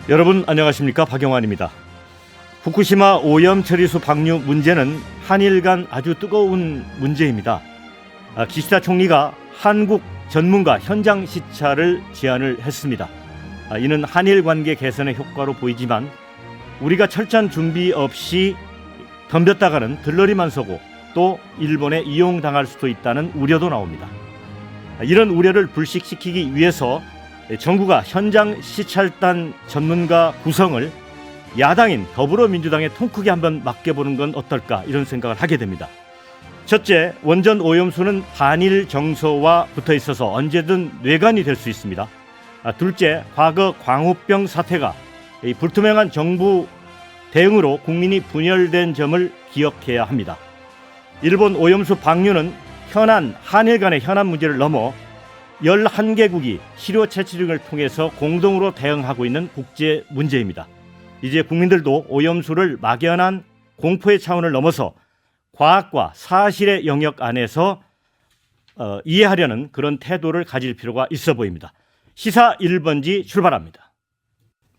여러분 안녕하십니까, 박영환입니다. 후쿠시마 오염 처리수 방류 문제는 한일 간 아주 뜨거운 문제입니다. 기시다 총리가 한국 전문가 현장 시찰을 제안을 했습니다. 이는 한일 관계 개선의 효과로 보이지만 우리가 철저한 준비 없이 덤볐다가는 들러리만 서고 또 일본에 이용당할 수도 있다는 우려도 나옵니다. 이런 우려를 불식시키기 위해서 정부가 현장 시찰단 전문가 구성을 야당인 더불어민주당에 통 크게 한번 맡겨보는 건 어떨까, 이런 생각을 하게 됩니다. 첫째, 원전 오염수는 한일 정서와 붙어 있어서 언제든 뇌관이 될 수 있습니다. 둘째, 과거 광우병 사태가 불투명한 정부 대응으로 국민이 분열된 점을 기억해야 합니다. 일본 오염수 방류는 한일 간의 현안 문제를 넘어 11개국이 치료 채취 등을 통해서 공동으로 대응하고 있는 국제 문제입니다. 이제 국민들도 오염수를 막연한 공포의 차원을 넘어서 과학과 사실의 영역 안에서 이해하려는 그런 태도를 가질 필요가 있어 보입니다. 시사 1번지 출발합니다.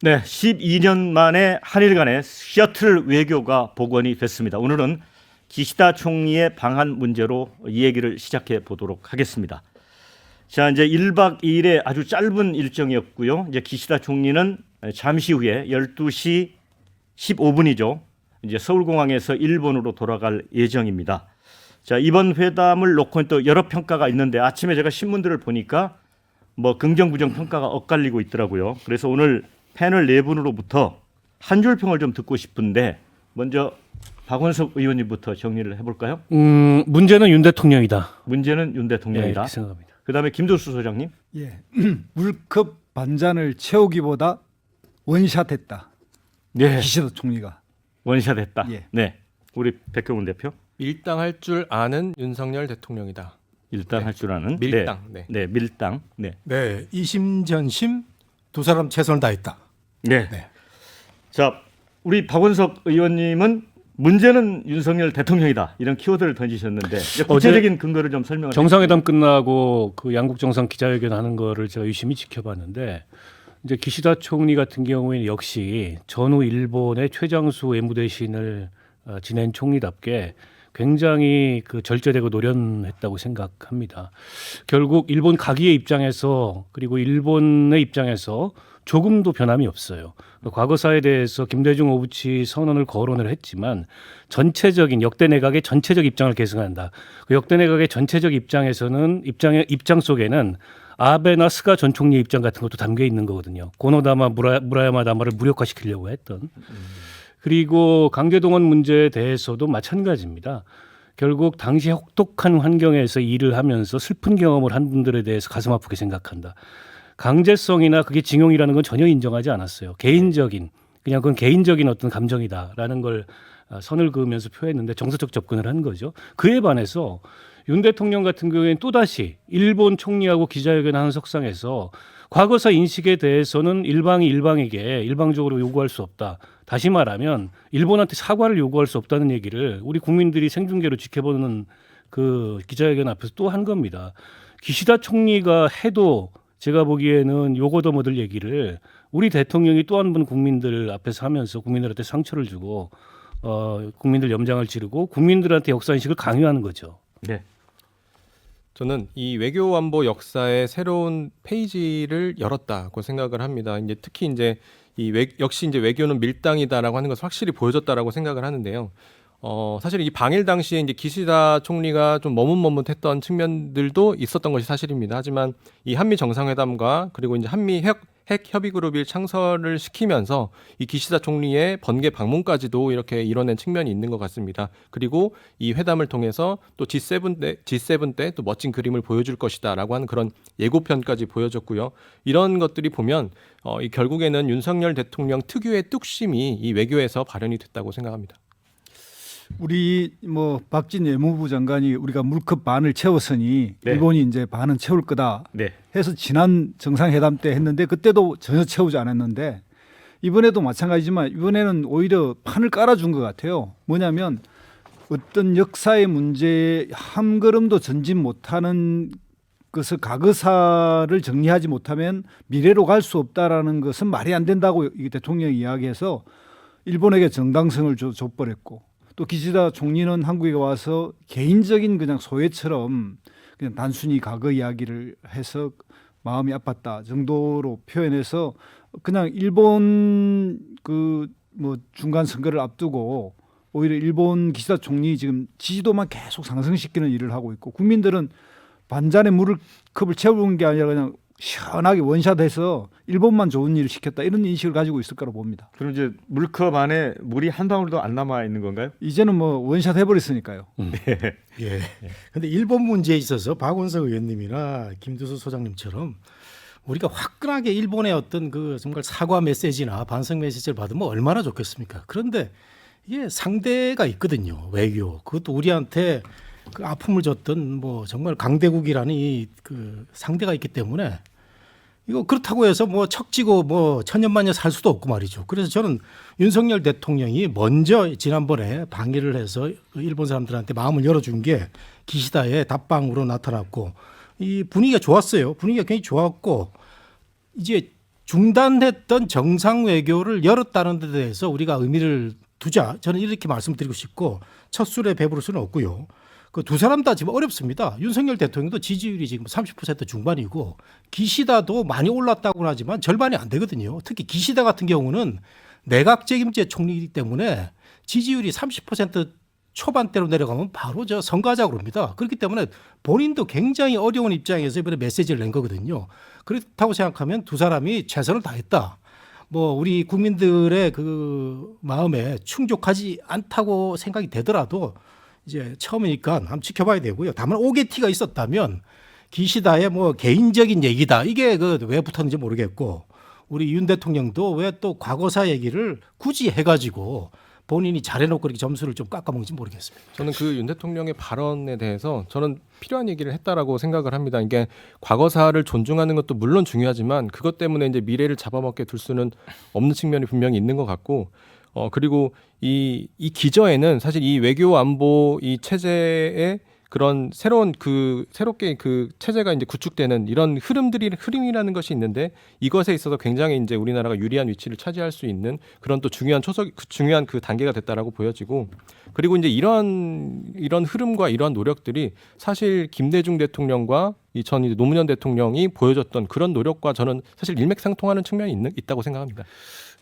네, 12년 만에 한일 간의 셔틀 외교가 복원이 됐습니다. 오늘은 기시다 총리의 방한 문제로 이 얘기를 시작해 보도록 하겠습니다. 자, 이제 1박 2일의 아주 짧은 일정이었고요. 이제 기시다 총리는 잠시 후에 12시 15분이죠. 이제 서울공항에서 일본으로 돌아갈 예정입니다. 자, 이번 회담을 놓고 또 여러 평가가 있는데 아침에 제가 신문들을 보니까 뭐 긍정 부정 평가가 엇갈리고 있더라고요. 그래서 오늘 패널 네 분으로부터 한 줄 평을 좀 듣고 싶은데 먼저 박원석 의원님부터 정리를 해볼까요? 문제는 윤 대통령이다. 문제는 윤 대통령이다. 이렇게 생각합니다. 그다음에 김도수 소장님. 예, 물컵 반잔을 채우기보다 원샷했다. 네, 기시다 총리가. 원샷했다. 예. 네, 우리 백경훈 대표. 밀당할 줄 아는 윤석열 대통령이다. 일단 네. 할 줄 아는 밀당. 네, 네. 네, 밀당. 네, 네, 이심전심 두 사람 최선을 다했다. 네. 네. 자, 우리 박원석 의원님은 문제는 윤석열 대통령이다, 이런 키워드를 던지셨는데 구체적인 근거를 좀 설명을. 정상회담 끝나고 그 양국 정상 기자회견 하는 거를 제가 유심히 지켜봤는데 이제 기시다 총리 같은 경우에는 역시 전후 일본의 최장수 외무대신을 지낸 총리답게 굉장히 그 절제되고 노련했다고 생각합니다. 결국 일본 가기의 입장에서 그리고 일본의 입장에서 조금도 변함이 없어요. 과거사에 대해서 김대중 오부치 선언을 거론을 했지만 전체적인 역대 내각의 전체적 입장을 계승한다. 그 역대 내각의 전체적 입장에서는 입장 속에는 아베나 스가 전 총리의 입장 같은 것도 담겨 있는 거거든요. 고노다마 무라야마 다마를 무력화시키려고 했던. 그리고 강제동원 문제에 대해서도 마찬가지입니다. 결국 당시 혹독한 환경에서 일을 하면서 슬픈 경험을 한 분들에 대해서 가슴 아프게 생각한다. 강제성이나 그게 징용이라는 건 전혀 인정하지 않았어요. 개인적인, 그냥 그건 개인적인 어떤 감정이다라는 걸 선을 그으면서 표했는데 정서적 접근을 한 거죠. 그에 반해서 윤 대통령 같은 경우에는 또다시 일본 총리하고 기자회견하는 석상에서 과거사 인식에 대해서는 일방이 일방에게 일방적으로 요구할 수 없다. 다시 말하면 일본한테 사과를 요구할 수 없다는 얘기를 우리 국민들이 생중계로 지켜보는 그 기자회견 앞에서 또 한 겁니다. 기시다 총리가 해도 제가 보기에는 요거도 뭐들 얘기를 우리 대통령이 또 한 번 국민들 앞에서 하면서 국민들한테 상처를 주고 국민들 염장을 지르고 국민들한테 역사인식을 강요하는 거죠. 네. 저는 이 외교 안보 역사의 새로운 페이지를 열었다고 생각을 합니다. 이제 특히 이제 역시 이제 외교는 밀당이다라고 하는 것을 확실히 보여줬다라고 생각을 하는데요. 사실 이 방일 당시에 이제 기시다 총리가 좀 머뭇머뭇했던 측면들도 있었던 것이 사실입니다. 하지만 이 한미 정상회담과 그리고 이제 한미 핵 협의 그룹을 창설을 시키면서 이 기시다 총리의 번개 방문까지도 이렇게 이뤄낸 측면이 있는 것 같습니다. 그리고 이 회담을 통해서 또 G7 때 또 멋진 그림을 보여줄 것이다라고 하는 그런 예고편까지 보여줬고요. 이런 것들이 보면 이 결국에는 윤석열 대통령 특유의 뚝심이 이 외교에서 발현이 됐다고 생각합니다. 우리 뭐 박진 외무부 장관이 우리가 물컵 반을 채웠으니 네. 일본이 이제 반은 채울 거다 네. 해서 지난 정상회담 때 했는데 그때도 전혀 채우지 않았는데 이번에도 마찬가지지만 이번에는 오히려 판을 깔아준 것 같아요. 뭐냐면 어떤 역사의 문제에 한 걸음도 전진 못하는 그래서 과거사를 정리하지 못하면 미래로 갈 수 없다라는 것은 말이 안 된다고 이 대통령이 이야기해서 일본에게 정당성을 줘버렸고 또 기시다 총리는 한국에 와서 개인적인 그냥 소회처럼 그냥 단순히 과거 이야기를 해서 마음이 아팠다 정도로 표현해서 그냥 일본 그 뭐 중간 선거를 앞두고 오히려 일본 기시다 총리 지금 지지도만 계속 상승시키는 일을 하고 있고 국민들은 반잔에 컵을 채우는 게 아니라 그냥 시원하게 원샷해서 일본만 좋은 일을 시켰다 이런 인식을 가지고 있을 거라고 봅니다. 그럼 이제 물컵 안에 물이 한 방울도 안 남아 있는 건가요? 이제는 뭐 원샷 해버렸으니까요. 예. 근데 일본 문제에 있어서 박원석 의원님이나 김두수 소장님처럼 우리가 화끈하게 일본의 어떤 그 정말 사과 메시지나 반성 메시지를 받으면 얼마나 좋겠습니까? 그런데 이게 상대가 있거든요. 외교. 그것도 우리한테 그 아픔을 줬던 뭐 정말 강대국이라는 이 그 상대가 있기 때문에 이거 그렇다고 해서 뭐 척지고 뭐 천년만년 살 수도 없고 말이죠. 그래서 저는 윤석열 대통령이 먼저 지난번에 방해를 해서 일본 사람들한테 마음을 열어준 게 기시다의 답방으로 나타났고 이 분위기가 좋았어요. 분위기가 굉장히 좋았고 이제 중단했던 정상 외교를 열었다는 데 대해서 우리가 의미를 두자. 저는 이렇게 말씀드리고 싶고 첫 술에 배부를 수는 없고요. 그 두 사람 다 지금 어렵습니다. 윤석열 대통령도 지지율이 지금 30% 중반이고 기시다도 많이 올랐다고는 하지만 절반이 안 되거든요. 특히 기시다 같은 경우는 내각 책임제 총리이기 때문에 지지율이 30% 초반대로 내려가면 바로 저 성가자고 그럽니다. 그렇기 때문에 본인도 굉장히 어려운 입장에서 이번에 메시지를 낸 거거든요. 그렇다고 생각하면 두 사람이 최선을 다했다. 뭐 우리 국민들의 그 마음에 충족하지 않다고 생각이 되더라도 이제 처음이니까 한번 지켜봐야 되고요. 다만 오게티가 있었다면 기시다의 뭐 개인적인 얘기다. 이게 그 왜 붙었는지 모르겠고 우리 윤 대통령도 왜 또 과거사 얘기를 굳이 해가지고 본인이 잘해놓고 이렇게 점수를 좀 깎아먹는지 모르겠습니다. 저는 그 윤 대통령의 발언에 대해서 저는 필요한 얘기를 했다라고 생각을 합니다. 이게 과거사를 존중하는 것도 물론 중요하지만 그것 때문에 이제 미래를 잡아먹게 둘 수는 없는 측면이 분명히 있는 것 같고 그리고 이 기저에는 사실 이 외교 안보 이 체제의 그런 새롭게 그 체제가 이제 구축되는 이런 흐름이라는 것이 있는데 이것에 있어서 굉장히 이제 우리나라가 유리한 위치를 차지할 수 있는 그런 또 중요한 그 단계가 됐다라고 보여지고 그리고 이제 이런 흐름과 이러한 노력들이 사실 김대중 대통령과 전 노무현 대통령이 보여줬던 그런 노력과 저는 사실 일맥상통하는 측면이 있다고 생각합니다.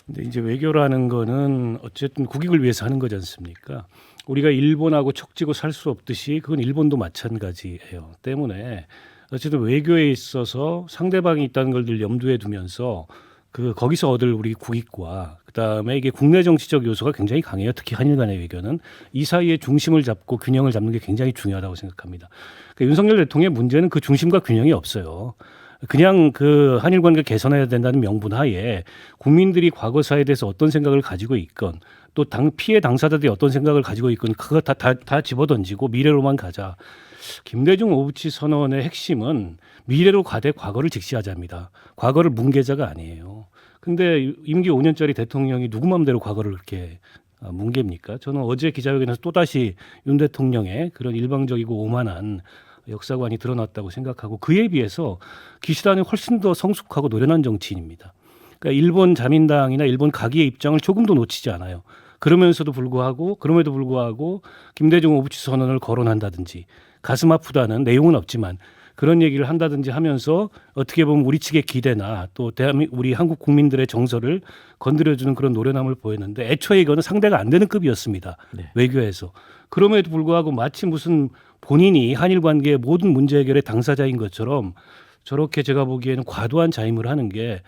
근데 이제 외교라는 거는 어쨌든 국익을 위해서 하는 거지 않습니까? 우리가 일본하고 척지고 살 수 없듯이 그건 일본도 마찬가지예요. 때문에 어쨌든 외교에 있어서 상대방이 있다는 걸 늘 염두에 두면서 거기서 얻을 우리 국익과 그다음에 이게 국내 정치적 요소가 굉장히 강해요. 특히 한일 간의 외교는 이 사이에 중심을 잡고 균형을 잡는 게 굉장히 중요하다고 생각합니다. 그러니까 윤석열 대통령의 문제는 그 중심과 균형이 없어요. 그냥 그 한일 관계 개선해야 된다는 명분 하에 국민들이 과거사에 대해서 어떤 생각을 가지고 있건 또 피해 당사자들이 어떤 생각을 가지고 있건 그거 다 집어던지고 미래로만 가자. 김대중 오부치 선언의 핵심은 미래로 가되 과거를 직시하자입니다. 과거를 뭉개자가 아니에요. 근데 임기 5년짜리 대통령이 누구 마음대로 과거를 그렇게 뭉갭니까? 저는 어제 기자회견에서 또다시 윤 대통령의 그런 일방적이고 오만한 역사관이 드러났다고 생각하고 그에 비해서 기시다는 훨씬 더 성숙하고 노련한 정치인입니다. 그러니까 일본 자민당이나 일본 가기의 입장을 조금도 놓치지 않아요. 그럼에도 불구하고 김대중 오부치 선언을 거론한다든지 가슴 아프다는 내용은 없지만 그런 얘기를 한다든지 하면서 어떻게 보면 우리 측의 기대나 또 우리 한국 국민들의 정서를 건드려주는 그런 노련함을 보였는데 애초에 이거는 상대가 안 되는 급이었습니다. 네. 외교에서. 그럼에도 불구하고 마치 무슨 본인이 한일 관계의 모든 문제 해결의 당사자인 것처럼 저렇게 제가 보기에는 과도한 자임을 하는 게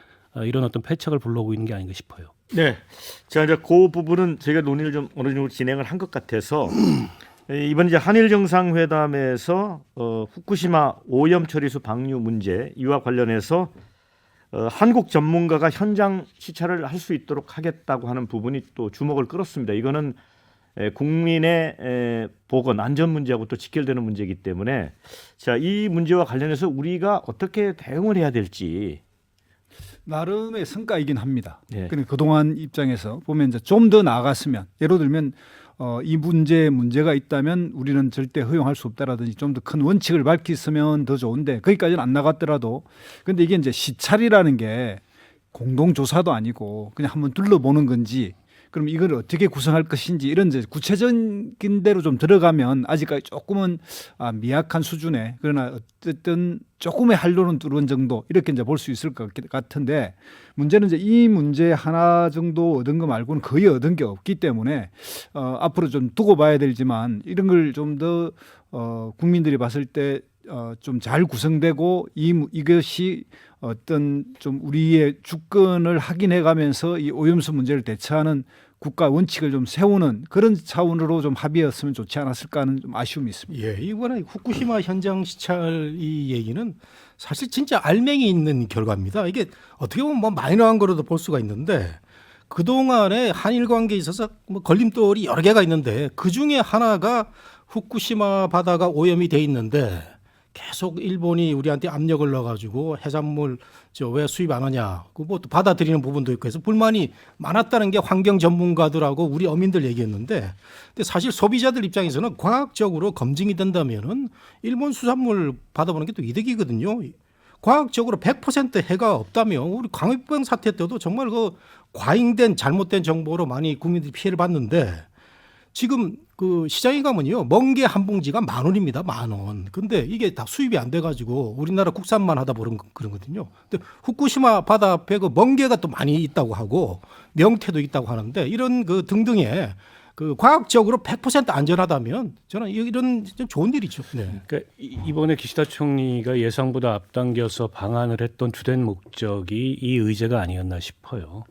이런 어떤 패착을 불러오고 있는 게 아닌가 싶어요. 네. 자, 이제 그 부분은 저희가 논의를 좀 어느 정도 진행을 한 것 같아서 이번 이제 한일 정상회담에서 후쿠시마 오염 처리수 방류 문제 이와 관련해서 한국 전문가가 현장 시찰을 할 수 있도록 하겠다고 하는 부분이 또 주목을 끌었습니다. 이거는 국민의 보건 안전 문제하고 또 직결되는 문제이기 때문에 자, 이 문제와 관련해서 우리가 어떻게 대응을 해야 될지 나름의 성과이긴 합니다. 네. 그동안 입장에서 보면 이제 좀 더 나아갔으면 예를 들면 이 문제가 있다면 우리는 절대 허용할 수 없다라든지 좀 더 큰 원칙을 밝혔으면 더 좋은데 거기까지는 안 나갔더라도 근데 이게 이제 시찰이라는 게 공동조사도 아니고 그냥 한번 둘러보는 건지 그럼 이걸 어떻게 구성할 것인지 이런 이제 구체적인 대로 좀 들어가면 아직까지 조금은 미약한 수준에 그러나 어쨌든 조금의 한로는 뚫은 정도 이렇게 이제 볼 수 있을 것 같은데 문제는 이제 이 문제 하나 정도 얻은 거 말고는 거의 얻은 게 없기 때문에 앞으로 좀 두고 봐야 되지만 이런 걸 좀 더 국민들이 봤을 때 좀 잘 구성되고 이것이 어떤 좀 우리의 주권을 확인해 가면서 이 오염수 문제를 대처하는 국가 원칙을 좀 세우는 그런 차원으로 좀 합의였으면 좋지 않았을까 하는 좀 아쉬움이 있습니다. 예, 이번에 후쿠시마 현장 시찰 이 얘기는 사실 진짜 알맹이 있는 결과입니다. 이게 어떻게 보면 뭐 마이너한 거로도 볼 수가 있는데 그동안에 한일 관계에 있어서 뭐 걸림돌이 여러 개가 있는데 그 중에 하나가 후쿠시마 바다가 오염이 돼 있는데 계속 일본이 우리한테 압력을 넣어가지고 해산물 왜 수입 안 하냐, 그뭐 또 받아들이는 부분도 있고 해서 불만이 많았다는 게 환경 전문가들하고 우리 어민들 얘기했는데, 근데 사실 소비자들 입장에서는 과학적으로 검증이 된다면은 일본 수산물 받아보는 게 또 이득이거든요. 과학적으로 100% 해가 없다면 우리 광역병 사태 때도 정말 그 과잉된 잘못된 정보로 많이 국민들이 피해를 봤는데 지금 그 시장에 가면요 멍게 한 봉지가 10,000원입니다. 10,000원. 근데 이게 다 수입이 안 돼가지고 우리나라 국산만 하다 보는 그런거든요. 근데 후쿠시마 바다 앞에 그 멍게가 또 많이 있다고 하고 명태도 있다고 하는데 이런 그 등등의 그 과학적으로 100% 안전하다면 저는 이런 좋은 일이죠. 네. 그러니까 이번에 기시다 총리가 예상보다 앞당겨서 방한을 했던 주된 목적이 이 의제가 아니었나 싶어요.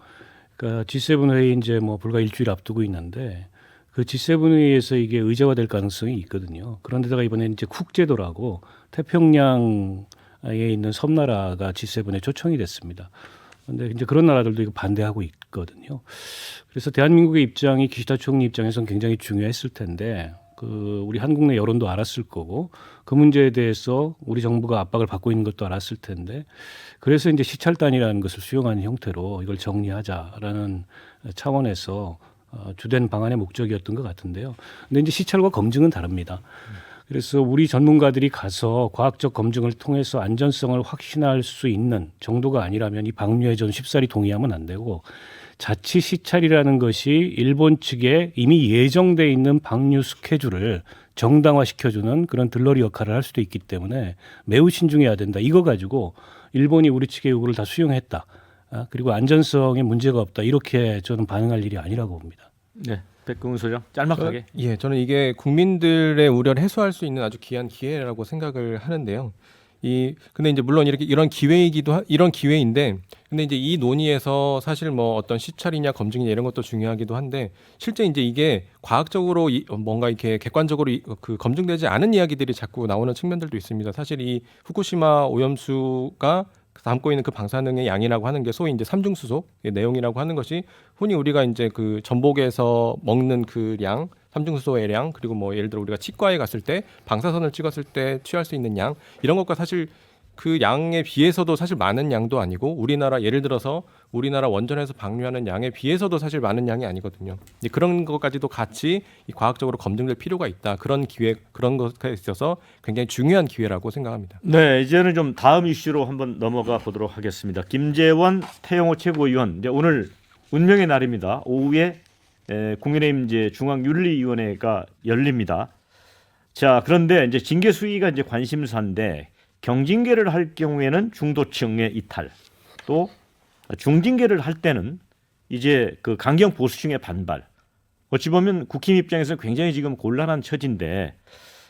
그러니까 G7 회의 이제 뭐 불과 일주일 앞두고 있는데 그 G7 회의에서 이게 의제화될 가능성이 있거든요. 그런데다가 이번에 이제 쿡 제도라고 태평양에 있는 섬나라가 G7에 초청이 됐습니다. 그런데 이제 그런 나라들도 이거 반대하고 있거든요. 그래서 대한민국의 입장이 기시다 총리 입장에서는 굉장히 중요했을 텐데 그 우리 한국 내 여론도 알았을 거고 그 문제에 대해서 우리 정부가 압박을 받고 있는 것도 알았을 텐데 그래서 이제 시찰단이라는 것을 수용하는 형태로 이걸 정리하자라는 차원에서 주된 방안의 목적이었던 것 같은데요. 근데 이제 시찰과 검증은 다릅니다. 그래서 우리 전문가들이 가서 과학적 검증을 통해서 안전성을 확신할 수 있는 정도가 아니라면 이 방류에 전 쉽사리 동의하면 안 되고 자치 시찰이라는 것이 일본 측에 이미 예정돼 있는 방류 스케줄을 정당화시켜주는 그런 들러리 역할을 할 수도 있기 때문에 매우 신중해야 된다. 이거 가지고 일본이 우리 측의 요구를 다 수용했다. 그리고 안전성에 문제가 없다. 이렇게 저는 반응할 일이 아니라고 봅니다. 네, 백금훈 소장 짤막하게. 저는 이게 국민들의 우려를 해소할 수 있는 아주 귀한 기회라고 생각을 하는데요. 근데 이제 물론 이런 기회인데, 근데 이제 이 논의에서 사실 뭐 어떤 시찰이냐 검증이냐 이런 것도 중요하기도 한데, 실제 이제 이게 과학적으로 뭔가 이렇게 객관적으로 그 검증되지 않은 이야기들이 자꾸 나오는 측면들도 있습니다. 사실 이 후쿠시마 오염수가 담고 있는 그 방사능의 양이라고 하는 게 소위 이제 삼중수소의 내용이라고 하는 것이 흔히 우리가 이제 그 전복에서 먹는 그 양, 삼중수소의 양, 그리고 뭐 예를 들어 우리가 치과에 갔을 때 방사선을 찍었을 때 취할 수 있는 양, 이런 것과 사실 그 양에 비해서도 사실 많은 양도 아니고 우리나라 예를 들어서 우리나라 원전에서 방류하는 양에 비해서도 사실 많은 양이 아니거든요. 그런 것까지도 같이 과학적으로 검증될 필요가 있다. 그런 기회, 그런 것에 있어서 굉장히 중요한 기회라고 생각합니다. 네, 이제는 좀 다음 이슈로 한번 넘어가 보도록 하겠습니다. 김재원 태영호 최고위원, 이제 오늘 운명의 날입니다. 오후에 국민의힘 이제 중앙윤리위원회가 열립니다. 자, 그런데 이제 징계 수위가 이제 관심사인데 경징계를 할 경우에는 중도층의 이탈, 또 중징계를 할 때는 이제 그 강경 보수층의 반발. 어찌 보면 국힘 입장에서 굉장히 지금 곤란한 처지인데,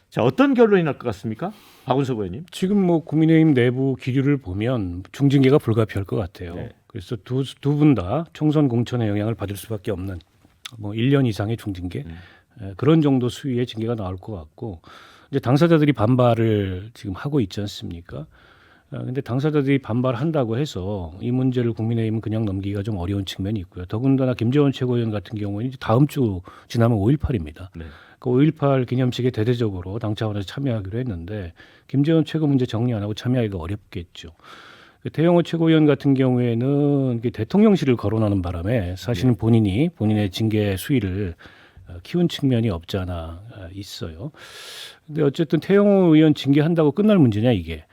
자, 어떤 결론이 날 것 같습니까, 박은석 의원님? 지금 뭐 국민의힘 내부 기류를 보면 중징계가 불가피할 것 같아요. 네. 그래서 두 분 다 총선 공천의 영향을 받을 수밖에 없는 뭐 1년 이상의 중징계 그런 정도 수위의 징계가 나올 것 같고. 이제 당사자들이 반발을 지금 하고 있지 않습니까? 근데 당사자들이 반발한다고 해서 이 문제를 국민의힘은 그냥 넘기기가 좀 어려운 측면이 있고요. 더군다나 김재원 최고위원 같은 경우는 이제 다음 주 지나면 5.18입니다. 네. 그 5.18 기념식에 대대적으로 당 차원에서 참여하기로 했는데 김재원 최고 문제 정리 안 하고 참여하기가 어렵겠죠. 태영호 최고위원 같은 경우에는 대통령실을 거론하는 바람에 사실은 본인이 본인의 징계 수위를 키운 측면이 없지 않아 있어요. 근데 어쨌든 태영호 의원 징계한다고 끝날 문제냐 이게.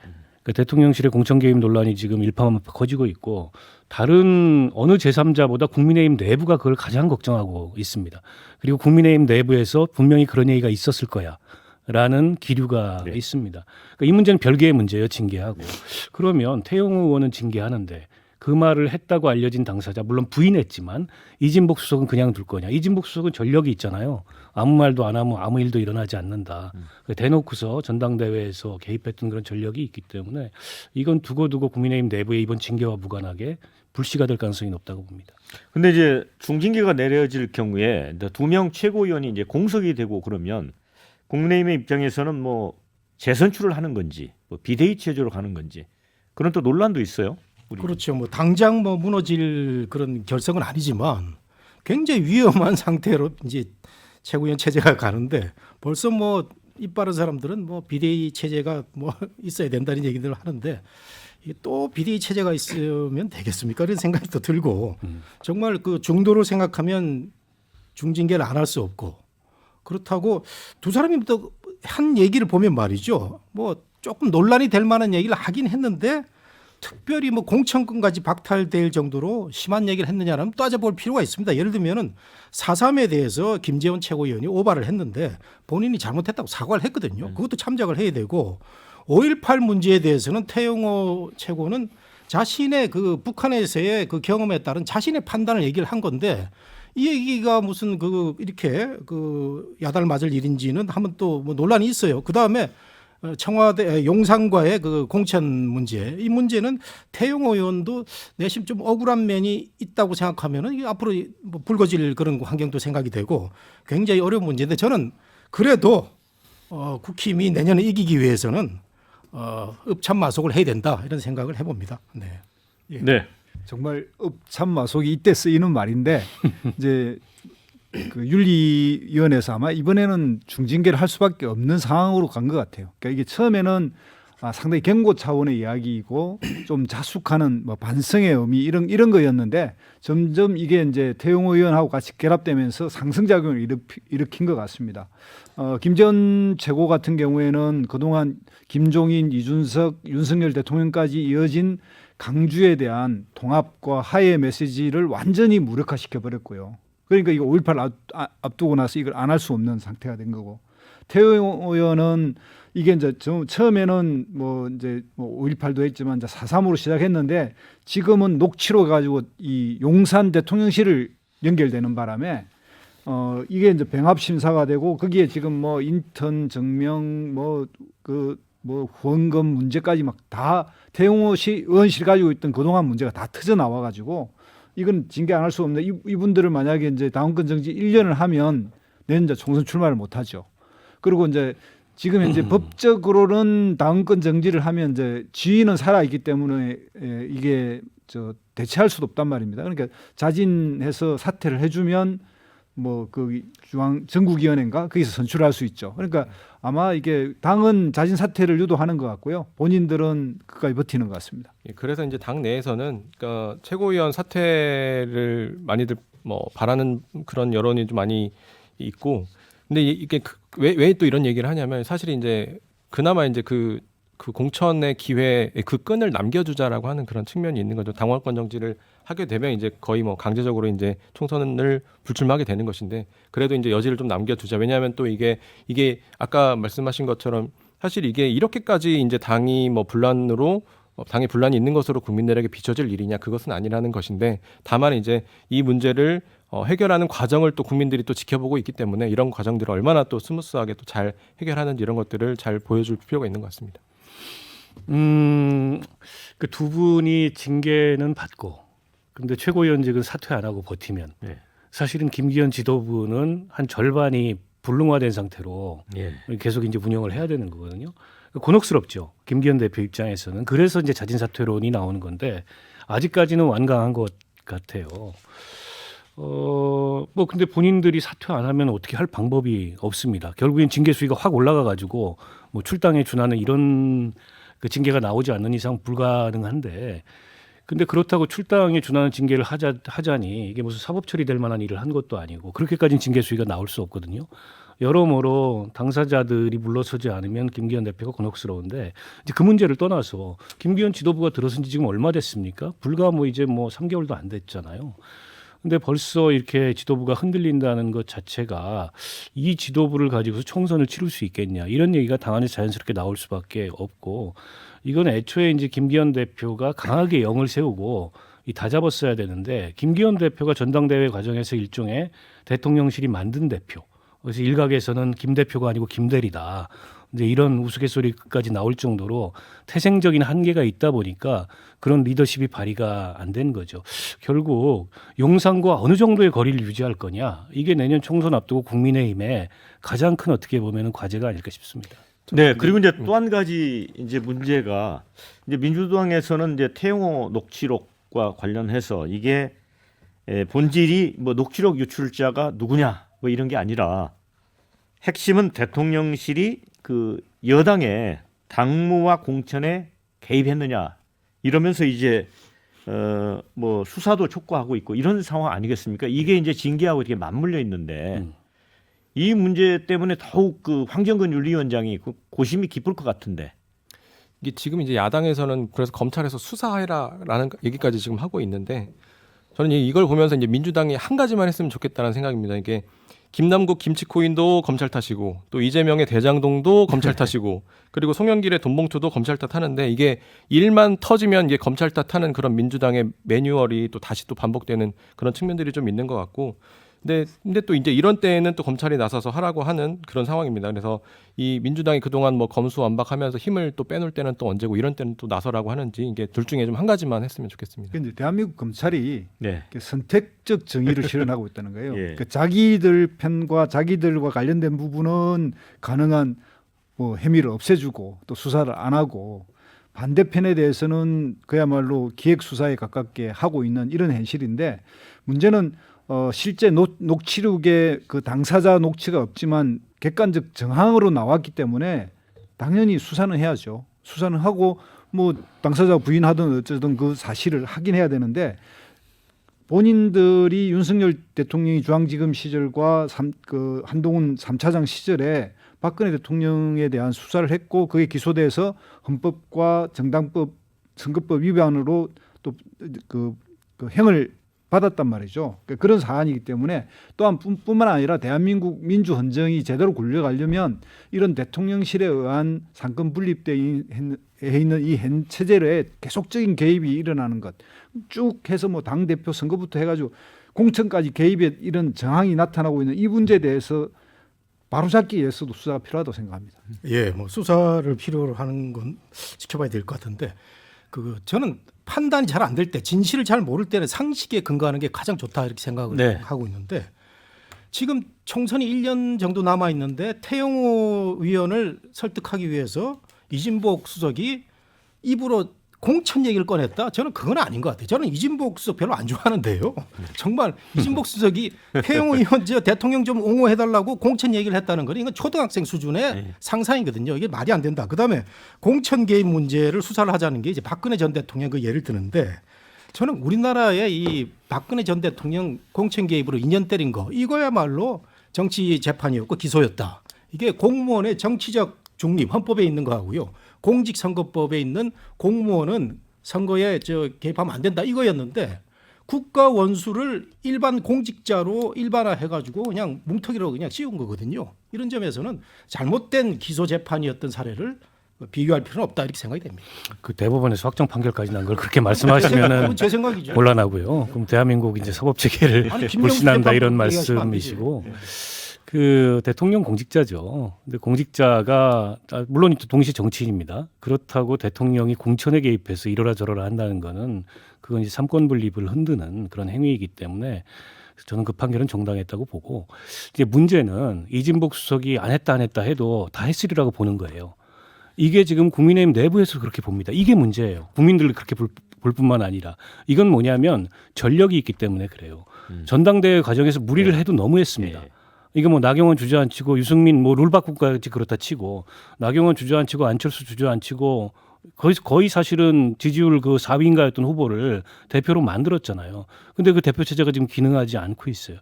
그러니까 대통령실의 공천 개입 논란이 지금 일파만파 커지고 있고 다른 어느 제3자보다 국민의힘 내부가 그걸 가장 걱정하고 있습니다. 그리고 국민의힘 내부에서 분명히 그런 얘기가 있었을 거야라는 기류가 있습니다. 그러니까 이 문제는 별개의 문제예요, 징계하고. 그러면 태영호 의원은 징계하는데 그 말을 했다고 알려진 당사자 물론 부인했지만 이진복 수석은 그냥 둘 거냐? 이진복 수석은 전력이 있잖아요. 아무 말도 안 하면 아무 일도 일어나지 않는다. 대놓고서 전당대회에서 개입했던 그런 전력이 있기 때문에 이건 두고두고 국민의힘 내부의 이번 징계와 무관하게 불씨가 될 가능성이 높다고 봅니다. 근데 이제 중징계가 내려질 경우에 2명 최고위원이 이제 공석이 되고 그러면 국민의힘의 입장에서는 뭐 재선출을 하는 건지 뭐 비대위 체제로 가는 건지 그런 또 논란도 있어요. 우리. 그렇죠. 뭐 당장 뭐 무너질 그런 결성은 아니지만 굉장히 위험한 상태로 이제 최고위원 체제가 가는데 벌써 뭐 입 바른 사람들은 뭐 비대위 체제가 뭐 있어야 된다는 얘기들을 하는데 이게 또 비대위 체제가 있으면 되겠습니까? 이런 생각이 또 들고 정말 그 중도를 생각하면 중징계를 안 할 수 없고 그렇다고 두 사람이 또 한 얘기를 보면 말이죠. 뭐 조금 논란이 될 만한 얘기를 하긴 했는데 특별히 뭐 공천권까지 박탈될 정도로 심한 얘기를 했느냐는 따져볼 필요가 있습니다. 예를 들면은 4.3에 대해서 김재원 최고위원이 오바를 했는데 본인이 잘못했다고 사과를 했거든요. 그것도 참작을 해야 되고 5.18 문제에 대해서는 태영호 최고는 자신의 그 북한에서의 그 경험에 따른 자신의 판단을 얘기를 한 건데 이 얘기가 무슨 그 이렇게 그 야단을 맞을 일인지는 한번 또 뭐 논란이 있어요. 그 다음에 청와대 용산과의 그 공천 문제 이 문제는 태영호 의원도 내심 좀 억울한 면이 있다고 생각하면은 이게 앞으로 뭐 불거질 그런 환경도 생각이 되고 굉장히 어려운 문제인데 저는 그래도 국힘이 내년에 이기기 위해서는 읍참마속을 해야 된다 이런 생각을 해봅니다. 네. 예. 네. 정말 읍참마속이 이때 쓰이는 말인데 이제 그 윤리위원회에서 아마 이번에는 중징계를 할 수밖에 없는 상황으로 간 것 같아요. 그러니까 이게 처음에는 상당히 경고 차원의 이야기이고 좀 자숙하는 뭐 반성의 의미 이런 거였는데 점점 이게 이제 태영호 의원하고 같이 결합되면서 상승작용을 일으킨 것 같습니다. 김재원 최고 같은 경우에는 그동안 김종인, 이준석, 윤석열 대통령까지 이어진 강주에 대한 통합과 화해의 메시지를 완전히 무력화시켜 버렸고요. 그러니까 이거 5.18 앞두고 나서 이걸 안 할 수 없는 상태가 된 거고 태영호 의원은 이게 이제 처음에는 뭐 이제 뭐 5.18도 했지만 이제 4.3으로 시작했는데 지금은 녹취로 가지고 이 용산 대통령실을 연결되는 바람에 이게 이제 병합 심사가 되고 거기에 지금 뭐 인턴 증명 뭐 후원금 문제까지 막 다 태영호 의원실 가지고 있던 그동안 문제가 다 터져 나와 가지고 이건 징계 안 할 수 없는데 이분들을 만약에 이제 당원권 정지 1년을 하면 내년 이제 총선 출마를 못 하죠. 그리고 이제 지금 현재 법적으로는 당원권 정지를 하면 이제 지위는 살아 있기 때문에 이게 대체할 수도 없단 말입니다. 그러니까 자진해서 사퇴를 해주면 뭐 그 전국위원회인가 거기서 선출할 수 있죠. 그러니까 아마 이게 당은 자진 사퇴를 유도하는 것 같고요. 본인들은 끝까지 버티는 것 같습니다. 예, 그래서 이제 당 내에서는 그러니까 최고위원 사퇴를 많이들 뭐 바라는 그런 여론이 좀 많이 있고, 근데 이게 왜 또 이런 얘기를 하냐면 사실 이제 그나마 이제 그 공천의 기회 그 끈을 남겨주자라고 하는 그런 측면이 있는 거죠. 당원권 정지를 하게 되면 이제 거의 뭐 강제적으로 이제 총선을 불출마하게 되는 것인데 그래도 이제 여지를 좀 남겨두자. 왜냐하면 또 이게 아까 말씀하신 것처럼 사실 이게 이렇게까지 이제 당이 뭐 분란으로 당의 분란이 있는 것으로 국민들에게 비춰질 일이냐 그것은 아니라는 것인데 다만 이제 이 문제를 해결하는 과정을 또 국민들이 또 지켜보고 있기 때문에 이런 과정들을 얼마나 또 스무스하게 또 잘 해결하는지 이런 것들을 잘 보여줄 필요가 있는 것 같습니다. 그 두 분이 징계는 받고, 근데 최고위원직은 사퇴 안 하고 버티면 사실은 김기현 지도부는 한 절반이 불능화된 상태로 계속 이제 운영을 해야 되는 거거든요. 곤혹스럽죠. 김기현 대표 입장에서는. 그래서 이제 자진 사퇴론이 나오는 건데 아직까지는 완강한 것 같아요. 뭐 근데 본인들이 사퇴 안 하면 어떻게 할 방법이 없습니다. 결국엔 징계 수위가 확 올라가 가지고 뭐 출당에 준하는 이런 그 징계가 나오지 않는 이상 불가능한데, 근데 그렇다고 출당에 준하는 징계를 하자니 이게 무슨 사법 처리될 만한 일을 한 것도 아니고 그렇게까지는 징계 수위가 나올 수 없거든요. 여러모로 당사자들이 물러서지 않으면 김기현 대표가 곤혹스러운데 이제 그 문제를 떠나서 김기현 지도부가 들어선 지 지금 얼마 됐습니까? 불과 뭐 이제 뭐 3개월도 안 됐잖아요. 근데 벌써 이렇게 지도부가 흔들린다는 것 자체가 이 지도부를 가지고서 총선을 치를 수 있겠냐 이런 얘기가 당연히 자연스럽게 나올 수밖에 없고 이건 애초에 이제 김기현 대표가 강하게 영을 세우고 다 잡았어야 되는데 김기현 대표가 전당대회 과정에서 일종의 대통령실이 만든 대표. 그래서 일각에서는 김 대표가 아니고 김대리다. 이제 이런 우스갯소리까지 나올 정도로 태생적인 한계가 있다 보니까 그런 리더십이 발휘가 안 된 거죠. 결국 용산과 어느 정도의 거리를 유지할 거냐. 이게 내년 총선 앞두고 국민의힘의 가장 큰 어떻게 보면 과제가 아닐까 싶습니다. 네, 그리고 이제 또 한 가지 이제 문제가 이제 민주당에서는 이제 태영호 녹취록과 관련해서 이게 본질이 뭐 녹취록 유출자가 누구냐 뭐 이런 게 아니라 핵심은 대통령실이 그 여당의 당무와 공천에 개입했느냐 이러면서 이제 뭐 수사도 촉구하고 있고 이런 상황 아니겠습니까? 이게 이제 징계하고 이렇게 맞물려 있는데 이 문제 때문에 더욱 그 황정근 윤리위원장이 고심이 깊을 것 같은데. 이게 지금 이제 야당에서는 그래서 검찰에서 수사해라라는 얘기까지 지금 하고 있는데 저는 이걸 보면서 이제 민주당이 한 가지만 했으면 좋겠다는 생각입니다. 이게 김남국 김치코인도 검찰 탓이고 또 이재명의 대장동도 검찰 탓이고 그리고 송영길의 돈봉투도 검찰 탓하는데 이게 일만 터지면 이게 검찰 탓하는 그런 민주당의 매뉴얼이 또 다시 또 반복되는 그런 측면들이 좀 있는 것 같고 근데 또 이제 이런 때에는 또 검찰이 나서서 하라고 하는 그런 상황입니다. 그래서 이 민주당이 그동안 뭐 검수완박하면서 힘을 또 빼놓을 때는 또 언제고 이런 때는 또 나서라고 하는지 이게 둘 중에 좀 한 가지만 했으면 좋겠습니다. 근데 대한민국 검찰이 네. 선택적 정의를 실현하고 있다는 거예요. 예. 그러니까 자기들 편과 자기들과 관련된 부분은 가능한 뭐 혐의를 없애주고 또 수사를 안 하고 반대편에 대해서는 그야말로 기획 수사에 가깝게 하고 있는 이런 현실인데 문제는 실제 녹취록에 그 당사자 녹취가 없지만 객관적 정황으로 나왔기 때문에 당연히 수사는 해야죠. 수사는 하고 뭐 당사자 부인하든 어쩌든 그 사실을 확인해야 되는데 본인들이 윤석열 대통령이 중앙지검 시절과 그 한동훈 3차장 시절에 박근혜 대통령에 대한 수사를 했고 그게 기소돼서 헌법과 정당법 선거법 위반으로 또 그 형을 받았단 말이죠. 그러니까 그런 사안이기 때문에 또한 뿐만 아니라 대한민국 민주 헌정이 제대로 굴려가려면 이런 대통령실에 의한 상권 분립되어 있는 이 현 체제에 계속적인 개입이 일어나는 것 쭉 해서 뭐 당 대표 선거부터 해가지고 공천까지 개입의 이런 정황이 나타나고 있는 이 문제에 대해서 바로잡기 위해서도 수사가 필요하다고 생각합니다. 예, 뭐 수사를 필요로 하는 건 지켜봐야 될 것 같은데 저는 판단이 잘 안 될 때 진실을 잘 모를 때는 상식에 근거하는 게 가장 좋다 이렇게 생각을 네. 하고 있는데 지금 총선이 1년 정도 남아 있는데 태영호 의원을 설득하기 위해서 이진복 수석이 입으로 공천 얘기를 꺼냈다? 저는 그건 아닌 것 같아요. 저는 이진복 수석 별로 안 좋아하는데요. 정말 이진복 수석이 태영호 의원 대통령 좀 옹호해달라고 공천 얘기를 했다는 건 이건 초등학생 수준의 상상이거든요. 이게 말이 안 된다. 그다음에 공천 개입 문제를 수사를 하자는 게 이제 박근혜 전 대통령 그 예를 드는데 저는 우리나라의 이 박근혜 전 대통령 공천 개입으로 2년 때린 거 이거야말로 정치 재판이었고 기소였다. 이게 공무원의 정치적 중립 헌법에 있는 거하고요. 공직선거법에 있는 공무원은 선거에 개입하면 안 된다 이거였는데 국가 원수를 일반 공직자로 일반화해가지고 그냥 뭉텅이로 그냥 씌운 거거든요. 이런 점에서는 잘못된 기소 재판이었던 사례를 비교할 필요는 없다 이렇게 생각이 됩니다. 그 대법원에서 확정 판결까지 난 걸 그렇게 말씀하시면은 제 생각이죠. 곤란하고요. 그럼 대한민국 이제 사법 체계를 불신한다 이런 말씀이시고. 그 대통령 공직자죠. 근데 공직자가 물론 동시 정치인입니다. 그렇다고 대통령이 공천에 개입해서 이러라 저러라 한다는 거는 그건 이제 삼권 분립을 흔드는 그런 행위이기 때문에 저는 그 판결은 정당했다고 보고 이제 문제는 이진복 수석이 안 했다 해도 다 했으리라고 보는 거예요. 이게 지금 국민의힘 내부에서 그렇게 봅니다. 이게 문제예요. 국민들이 그렇게 볼 뿐만 아니라 이건 뭐냐면 전력이 있기 때문에 그래요. 전당대회 과정에서 무리를 해도 너무했습니다. 이거 뭐 나경원 주저앉히고 유승민 뭐 룰 바꾸기까지 그렇다 치고 나경원 주저앉히고 안철수 주저앉히고 거의 사실은 지지율 그 4위인가였던 후보를 대표로 만들었잖아요. 근데 그 대표 체제가 지금 기능하지 않고 있어요.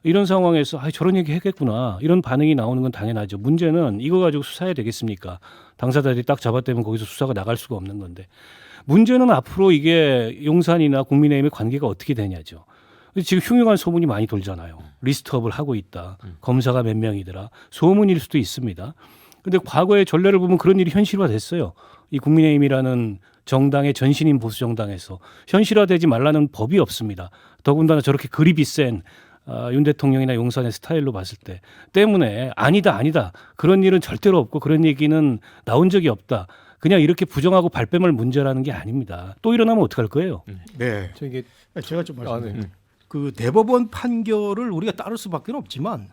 이런 상황에서 저런 얘기 했겠구나 이런 반응이 나오는 건 당연하죠. 문제는 이거 가지고 수사해야 되겠습니까? 당사자들이 딱 잡아떼면 거기서 수사가 나갈 수가 없는 건데 문제는 앞으로 이게 용산이나 국민의힘의 관계가 어떻게 되냐죠. 지금 흉흉한 소문이 많이 돌잖아요. 리스트업을 하고 있다. 검사가 몇 명이더라. 소문일 수도 있습니다. 근데 과거의 전례를 보면 그런 일이 현실화됐어요. 이 국민의힘이라는 정당의 전신인 보수 정당에서 현실화되지 말라는 법이 없습니다. 더군다나 저렇게 그립이 센 윤 대통령이나 용산의 스타일로 봤을 때 때문에 아니다 그런 일은 절대로 없고 그런 얘기는 나온 적이 없다. 그냥 이렇게 부정하고 발뺌할 문제라는 게 아닙니다. 또 일어나면 어떡할 거예요? 네. 저 이게 제가 좀 말씀드릴게요. 네. 그 대법원 판결을 우리가 따를 수밖에 없지만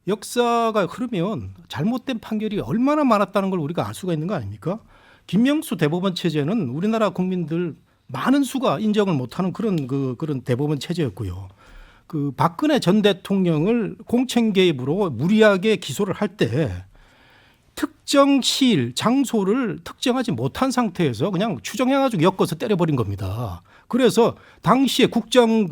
역사가 흐르면 잘못된 판결이 얼마나 많았다는 걸 우리가 알 수가 있는 거 아닙니까? 김명수 대법원 체제는 우리나라 국민들 많은 수가 인정을 못하는 그런 대법원 체제였고요. 그 박근혜 전 대통령을 공천 개입으로 무리하게 기소를 할 때 특정 시일, 장소를 특정하지 못한 상태에서 그냥 추정해가지고 엮어서 때려버린 겁니다. 그래서 당시에 국선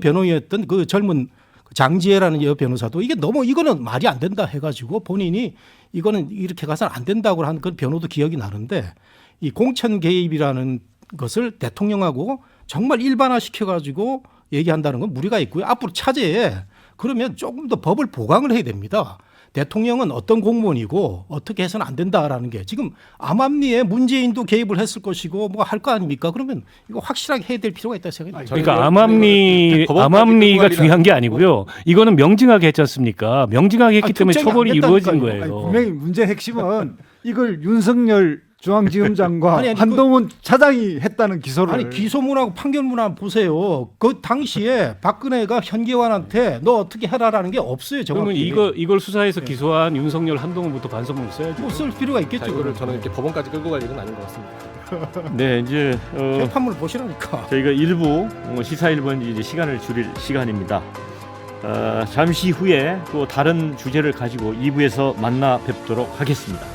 변호인이었던 그 젊은 장지혜라는 여 변호사도 이거는 말이 안 된다 해가지고 본인이 이거는 이렇게 가서는 안 된다고 하는 그런 변호도 기억이 나는데 이 공천 개입이라는 것을 대통령하고 정말 일반화 시켜가지고 얘기한다는 건 무리가 있고요. 앞으로 차제에 그러면 조금 더 법을 보강을 해야 됩니다. 대통령은 어떤 공무원이고 어떻게 해서는 안 된다라는 게 지금 암암리에 문재인도 개입을 했을 것이고 뭐 할 거 아닙니까? 그러면 이거 확실하게 해야 될 필요가 있다 생각합니다. 그러니까 암암리가 중요한 게 아니고요. 이거는 명징하게 했지 않습니까? 명징하게 했기 때문에 처벌이 이루어진 거예요. 아니, 분명히 문제 핵심은 이걸 윤석열 중앙지검장과 아니, 한동훈 차장이 했다는 기소를. 아니 기소문하고 판결문 보세요. 그 당시에 박근혜가 현기환한테 너 어떻게 해라라는 게 없어요. 그러면 정확히. 이걸 수사해서 기소한 윤석열 한동훈부터 반성문을 써야죠. 뭐쓸 필요가 있겠죠. 이거를 저는 이렇게 법원까지 끌고 갈 일은 아닌 것 같습니다. 네, 이제 재판문을 보시라니까. 저희가 일부 시사 1번 이제 시간을 줄일 시간입니다. 잠시 후에 또 다른 주제를 가지고 2부에서 만나 뵙도록 하겠습니다.